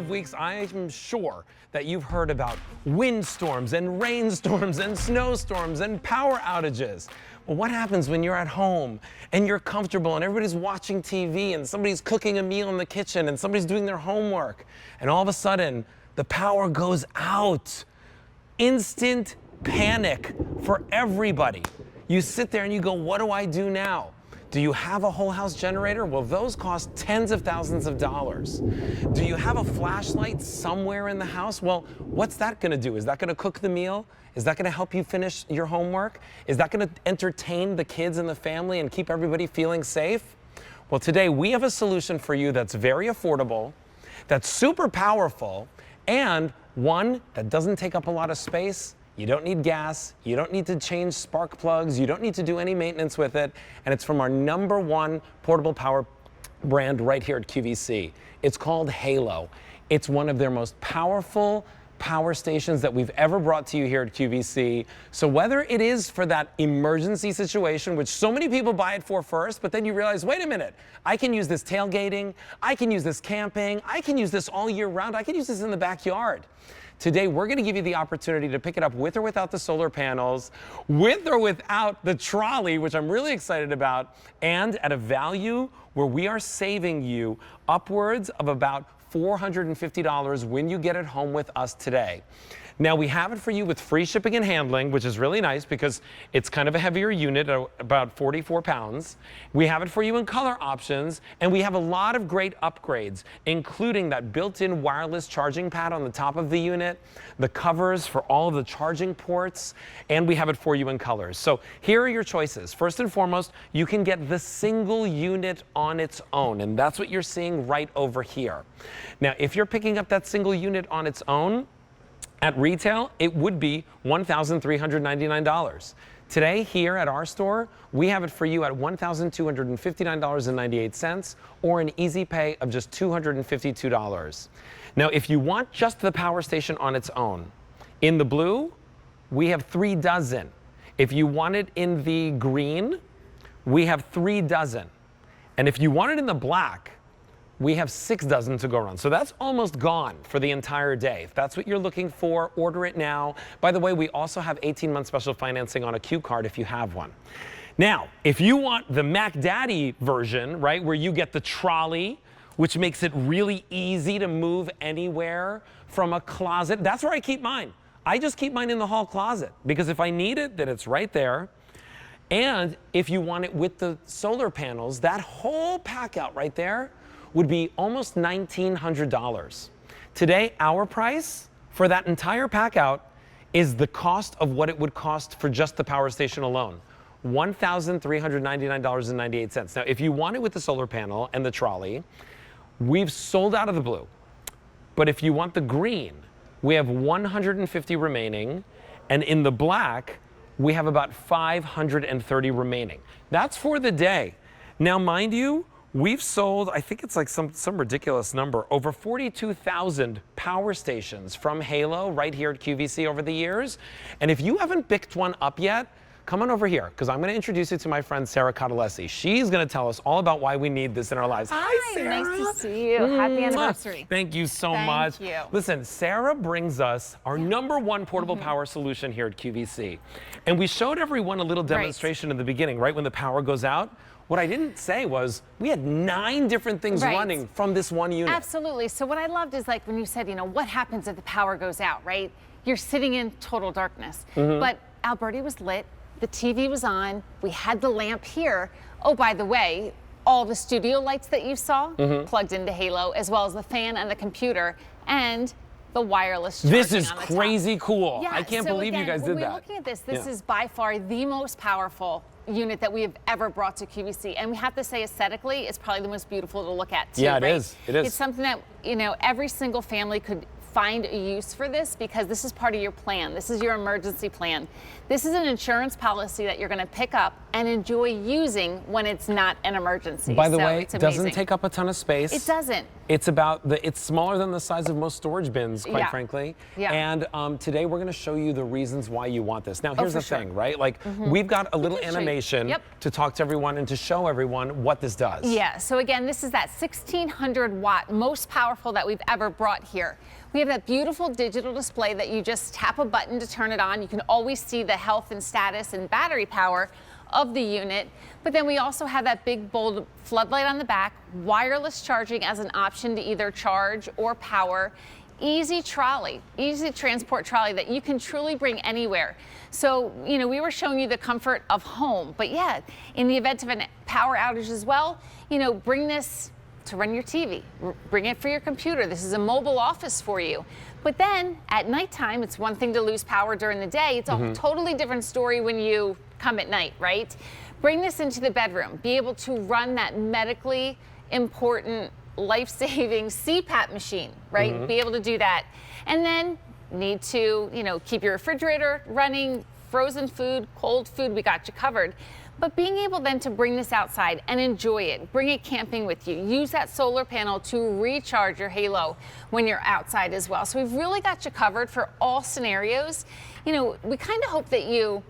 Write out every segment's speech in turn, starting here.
of weeks, I'm sure that you've heard about windstorms and rainstorms and snowstorms and power outages. Well, what happens when you're at home and you're comfortable and everybody's watching TV and somebody's cooking a meal in the kitchen and somebody's doing their homework and all of a sudden the power goes out? Instant panic for everybody. You sit there and you go, what do I do now? Do you have a whole house generator? Well, those cost tens of thousands of dollars. Do you have a flashlight somewhere in the house? Well, what's that gonna do? Is that gonna cook the meal? Is that gonna help you finish your homework? Is that gonna entertain the kids and the family and keep everybody feeling safe? Well, today we have a solution for you that's very affordable, that's super powerful, and one that doesn't take up a lot of space. You don't need gas, you don't need to change spark plugs, you don't need to do any maintenance with it, and it's from our #1 portable power brand right here at QVC. It's called Halo. It's one of their most powerful power stations that we've ever brought to you here at QVC. So whether it is for that emergency situation, which so many people buy it for first, but then you realize, wait a minute, I can use this tailgating, I can use this camping, I can use this all year round, I can use this in the backyard. Today, we're gonna give you the opportunity to pick it up with or without the solar panels, with or without the trolley, which I'm really excited about, and at a value where we are saving you upwards of about $450 when you get it home with us today. Now, we have it for you with free shipping and handling, which is really nice because it's kind of a heavier unit, about 44 pounds. We have it for you in color options, and we have a lot of great upgrades, including that built-in wireless charging pad on the top of the unit, the covers for all of the charging ports, and we have it for you in colors. So here are your choices. First and foremost, you can get the single unit on its own, and that's what you're seeing right over here. Now, if you're picking up that single unit on its own, at retail, it would be $1,399. Today, here at our store, we have it for you at $1,259.98 or an easy pay of just $252. Now, if you want just the power station on its own, in the blue, we have 3 dozen. If you want it in the green, we have 3 dozen. And if you want it in the black, we have 6 dozen to go around. So that's almost gone for the entire day. If that's what you're looking for, order it now. By the way, we also have 18-month special financing on a Q card if you have one. Now, if you want the Mac Daddy version, right, where you get the trolley, which makes it really easy to move anywhere from a closet, that's where I keep mine. I just keep mine in the hall closet because if I need it, then it's right there. And if you want it with the solar panels, that whole pack out right there would be almost $1,900. Today, our price for that entire pack out is the cost of what it would cost for just the power station alone, $1,399.98. Now, if you want it with the solar panel and the trolley, we've sold out of the blue. But if you want the green, we have 150 remaining, and in the black, we have about 530 remaining. That's for the day. Now, mind you, we've sold, I think it's like some ridiculous number, over 42,000 power stations from Halo right here at QVC over the years. And if you haven't picked one up yet, come on over here, because I'm going to introduce you to my friend Sarah Cottalesi. She's going to tell us all about why we need this in our lives. Hi, Sarah. Nice to see you. Happy anniversary. Thank you so much. Thank you. Listen, Sarah brings us our #1 portable power solution here at QVC. And we showed everyone a little demonstration in the beginning, right, when the power goes out. What I didn't say was we had 9 different things running from this one unit. Absolutely. So what I loved is like when you said, you know, what happens if the power goes out, right? You're sitting in total darkness. But Alberti was lit, the TV was on, we had the lamp here. Oh, by the way, all the studio lights that you saw plugged into Halo, as well as the fan and the computer and the wireless charging. This is on the crazy cool. Yeah, I can't so believe again, you guys did when that. we're looking at this, this is by far the most powerful unit that we have ever brought to QVC. And we have to say aesthetically, it's probably the most beautiful to look at too, Yeah, it right? is. It is. It's something that, you know, every single family could find a use for this because this is part of your plan. This is your emergency plan. This is an insurance policy that you're going to pick up and enjoy using when it's not an emergency. By the So way, it's it doesn't amazing. take up a ton of space. It doesn't. It's it's smaller than the size of most storage bins, quite frankly. Yeah. And today we're going to show you the reasons why you want this. Now, here's the thing, right? Like, we've got a little animation to talk to everyone and to show everyone what this does. Yeah, so again, this is that 1600 watt, most powerful that we've ever brought here. We have that beautiful digital display that you just tap a button to turn it on. You can always see the health and status and battery power of the unit. But then we also have that big bold floodlight on the back, wireless charging as an option to either charge or power, easy trolley, easy transport trolley that you can truly bring anywhere. So, you know, we were showing you the comfort of home, but yeah, in the event of a power outage as well, you know, bring this to run your TV, bring it for your computer. This is a mobile office for you. But then at nighttime, it's one thing to lose power during the day. It's a totally different story when you come at night, right? Bring this into the bedroom. Be able to run that medically important, life-saving CPAP machine, right? Be able to do that. And then need to, you know, keep your refrigerator running, frozen food, cold food, we got you covered. But being able then to bring this outside and enjoy it, bring it camping with you, use that solar panel to recharge your halo when you're outside as well. So we've really got you covered for all scenarios. You know, we kind of hope that you,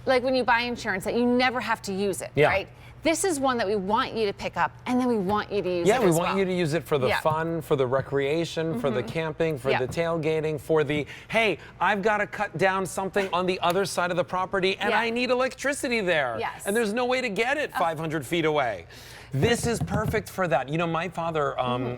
like when you buy insurance, that you never have to use it, right? This is one that we want you to pick up, and then we want you to use it as well. Yeah, we want you to use it for the fun, for the recreation, for the camping, for the tailgating, for the, hey, I've got to cut down something on the other side of the property, and I need electricity there. And there's no way to get it 500 feet away. This is perfect for that. You know, my father,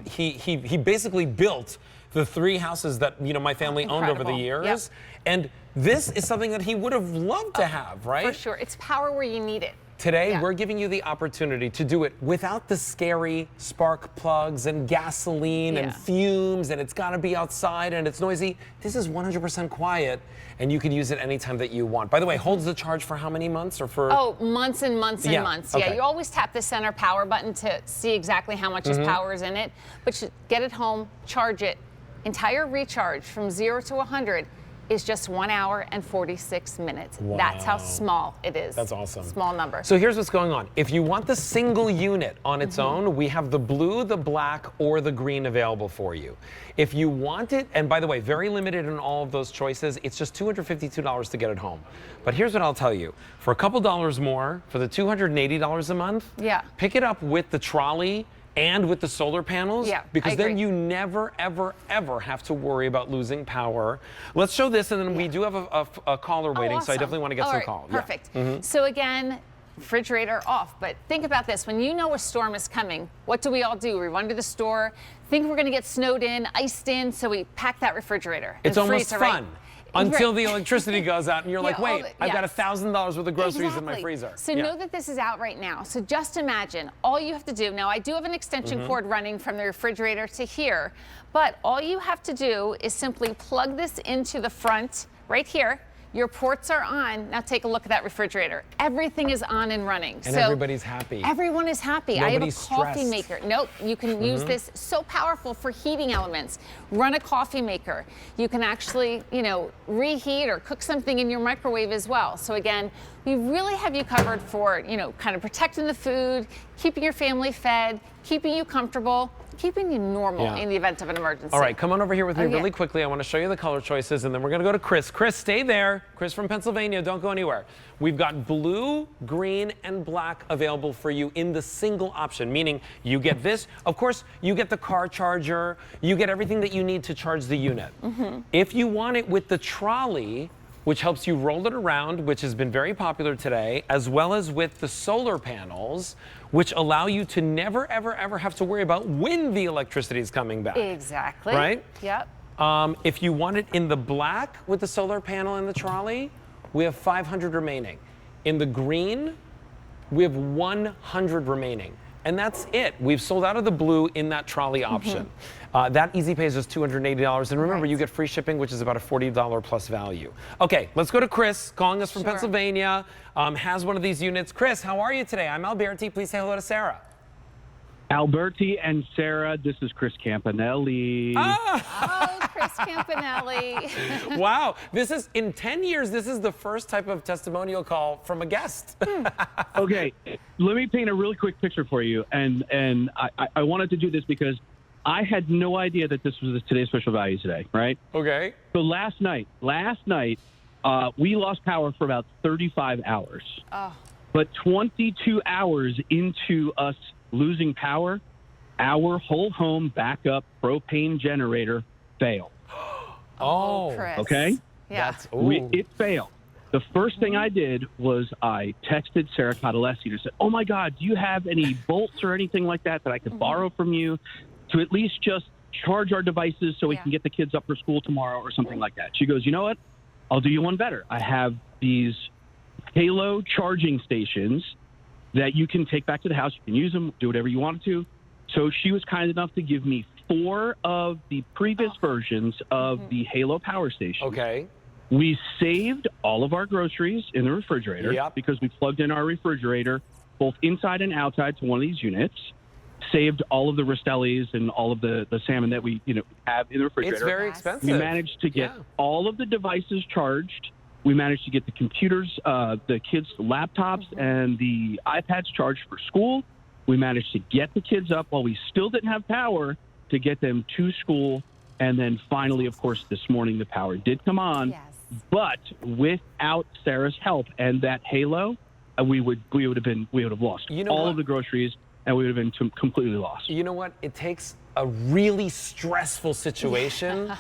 he basically built the 3 houses that, you know, my family owned over the years. And this is something that he would have loved to have, right? For sure. It's power where you need it. Today, we're giving you the opportunity to do it without the scary spark plugs and gasoline and fumes, and it's got to be outside and it's noisy. This is 100% quiet, and you can use it anytime that you want. By the way, holds the charge for how many months or for? Oh, months and months and months. Yeah, you always tap the center power button to see exactly how much power is in it, but you get it home, charge it. Entire recharge from 0 to 100 is just 1 hour and 46 minutes. Wow. That's how small it is. That's awesome. Small number. So here's what's going on. If you want the single unit on its own, we have the blue, the black, or the green available for you. If you want it, and by the way, very limited in all of those choices, it's just $252 to get it home. But here's what I'll tell you. For a couple dollars more, for the $280 a month, pick it up with the trolley and with the solar panels, because then you never, ever, ever have to worry about losing power. Let's show this, and then we do have a caller waiting, so I definitely want to get some calls. Perfect. So again, refrigerator off, but think about this. When you know a storm is coming, what do we all do? We run to the store, think we're going to get snowed in, iced in, so we pack that refrigerator. It's almost fun. Until the electricity goes out and you're like, wait, I've got $1,000 worth of groceries in my freezer. So know that this is out right now. So just imagine, all you have to do, now I do have an extension cord running from the refrigerator to here, but all you have to do is simply plug this into the front right here. Your ports are on. Now take a look at that refrigerator. Everything is on and running. And so everybody's happy. Everyone is happy. Nobody's I have a coffee maker. Nope, you can use this. So powerful for heating elements. Run a coffee maker. You can actually, you know, reheat or cook something in your microwave as well. So again, we really have you covered for, you know, kind of protecting the food, keeping your family fed, keeping you comfortable, keeping you normal in the event of an emergency. All right, come on over here with me really quickly. I want to show you the color choices, and then we're going to go to Chris. Chris, stay there. Chris from Pennsylvania, don't go anywhere. We've got blue, green, and black available for you in the single option, meaning you get this. Of course, you get the car charger. You get everything that you need to charge the unit. If you want it with the trolley, which helps you roll it around, which has been very popular today, as well as with the solar panels, which allow you to never, ever, ever have to worry about when the electricity is coming back. Exactly. Right? Yep. If you want it in the black with the solar panel and the trolley, we have 500 remaining. In the green, we have 100 remaining. And that's it. We've sold out of the blue in that trolley option. That easy pay is just $280. And remember, you get free shipping, which is about a $40 plus value. Okay, let's go to Chris, calling us from Pennsylvania, has one of these units. Chris, how are you today? I'm Alberti. Please say hello to Sarah. Alberti and Sarah, this is Chris Campanelli. Oh, Chris Campanelli. Wow. This is, in 10 years, this is the first type of testimonial call from a guest. Okay, let me paint a really quick picture for you. And I wanted to do this because I had no idea that this was today's special value today, right? Okay. So last night, we lost power for about 35 hours. Oh. But 22 hours into us losing power, our whole home backup propane generator failed. Oh, Chris. Okay? Yeah. That's, It failed. The first thing I did was I texted Sarah Cotalesi and said, oh my God, do you have any bolts or anything like that I could borrow from you to at least just charge our devices so we can get the kids up for school tomorrow or something like that? She goes, you know what? I'll do you one better. I have these Halo charging stations that you can take back to the house. You can use them, do whatever you want to. So she was kind enough to give me 4 of the previous versions of the Halo power station. okay. We saved all of our groceries in the refrigerator because we plugged in our refrigerator both inside and outside to one of these units. Saved all of the Rastellis and all of the salmon that we have in the refrigerator. It's very expensive. We managed to get all of the devices charged. We managed to get the computers, the kids' laptops, and the iPads charged for school. We managed to get the kids up while we still didn't have power to get them to school. And then finally, of course, this morning the power did come on. Yes. But without Sarah's help and that Halo, we would have lost all of the groceries, and we would have been completely lost. You know what? It takes a really stressful situation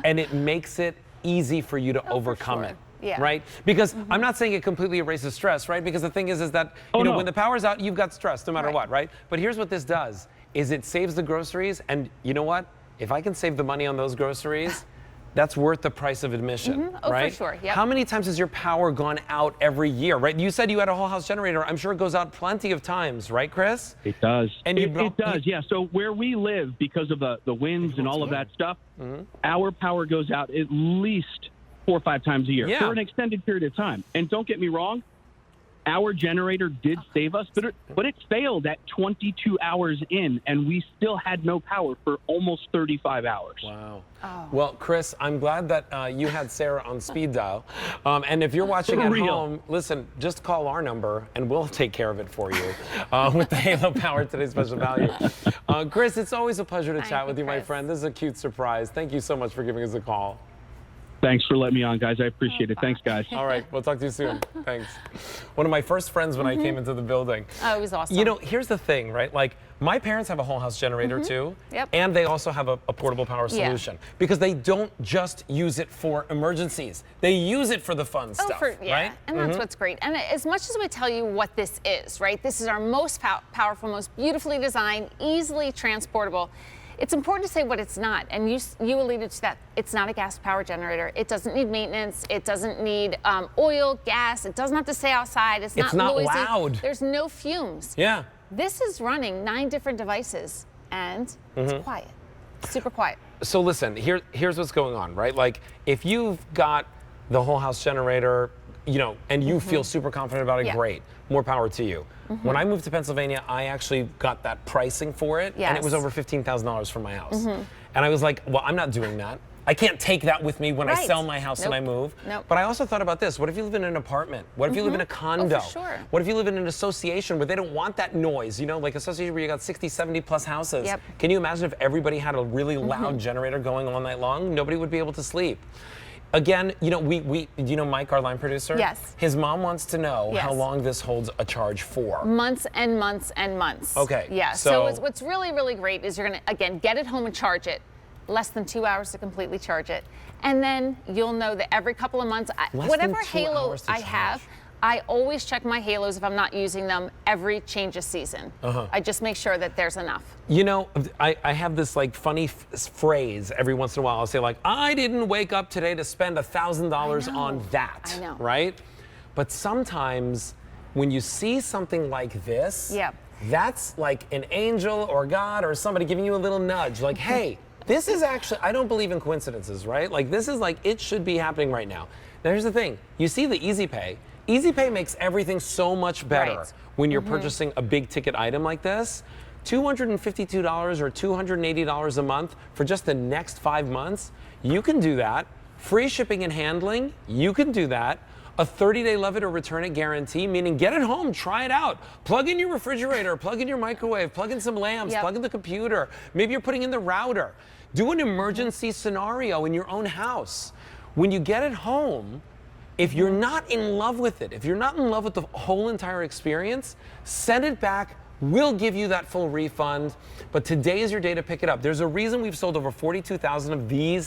and it makes it easy for you to overcome it. Yeah. Right? Because I'm not saying it completely erases stress, right? Because the thing is that when the power's out, you've got stress no matter what, right? But here's what this does, is it saves the groceries, and you know what? If I can save the money on those groceries, that's worth the price of admission, Oh, right? for sure. Yep. How many times has your power gone out every year, right? You said you had a whole house generator. I'm sure it goes out plenty of times, right, Chris? It does. And it does, yeah. So where we live, because of the winds and all of that stuff, our power goes out at least 4 or 5 times a year for an extended period of time. And don't get me wrong, our generator did save us, but it failed at 22 hours in, and we still had no power for almost 35 hours. Wow. Oh. Well, Chris, I'm glad that you had Sarah on speed dial. And if you're watching at home, listen, just call our number and we'll take care of it for you with the Halo Power Today's Special Value. Chris, it's always a pleasure to chat with you, my friend. This is a cute surprise. Thank you so much for giving us a call. Thanks for letting me on, guys. I appreciate it. Thanks, guys. All right. We'll talk to you soon. Thanks. One of my first friends when I came into the building. Oh, it was awesome. You know, here's the thing, right? Like, my parents have a whole house generator too. Yep. And they also have a portable power solution. Because they don't just use it for emergencies. They use it for the fun stuff, right? And that's what's great. And as much as we tell you what this is, right? This is our most powerful, most beautifully designed, easily transportable. It's important to say what it's not, and you alluded to that. It's not a gas power generator. It doesn't need maintenance. It doesn't need oil, gas. It doesn't have to stay outside. It's not noisy. Loud. There's no fumes. Yeah. This is running 9 different devices, and it's quiet, super quiet. So listen, here's what's going on, right? Like, if you've got the whole house generator, and you feel super confident about it, great. More power to you. When I moved to Pennsylvania, I actually got that pricing for it, and it was over $15,000 for my house. And I was like, well, I'm not doing that. I can't take that with me when I sell my house and I move. But I also thought about this. What if you live in an apartment? What if you live in a condo? Oh, for sure. What if you live in an association where they don't want that noise? Like association where you got 60, 70 plus houses. Can you imagine if everybody had a really loud generator going all night long? Nobody would be able to sleep. Again, Mike, our line producer? Yes. His mom wants to know how long this holds a charge for. Months and months and months. Okay. Yeah. So what's really, really great is you're going to, again, get it home and charge it. Less than 2 hours to completely charge it. And then you'll know that every couple of months, whatever Halo I have, I always check my Halos if I'm not using them every change of season. I just make sure that there's enough. I have this funny phrase every once in a while. I'll say I didn't wake up today to spend $1,000 on that. I know. Right? But sometimes when you see something like this, that's like an angel or God or somebody giving you a little nudge. Like, hey, this is actually, I don't believe in coincidences, right? Like, this is it should be happening right now. Now, here's the thing. You see the Easy Pay. Easy Pay makes everything so much better when you're purchasing a big ticket item like this. $252 or $280 a month for just the next 5 months, you can do that. Free shipping and handling, you can do that. A 30-day love it or return it guarantee, meaning get it home, try it out. Plug in your refrigerator, plug in your microwave, plug in some lamps, plug in the computer. Maybe you're putting in the router. Do an emergency scenario in your own house. When you get it home, if you're not in love with it, if you're not in love with the whole entire experience, send it back. We'll give you that full refund, but today is your day to pick it up. There's a reason we've sold over 42,000 of these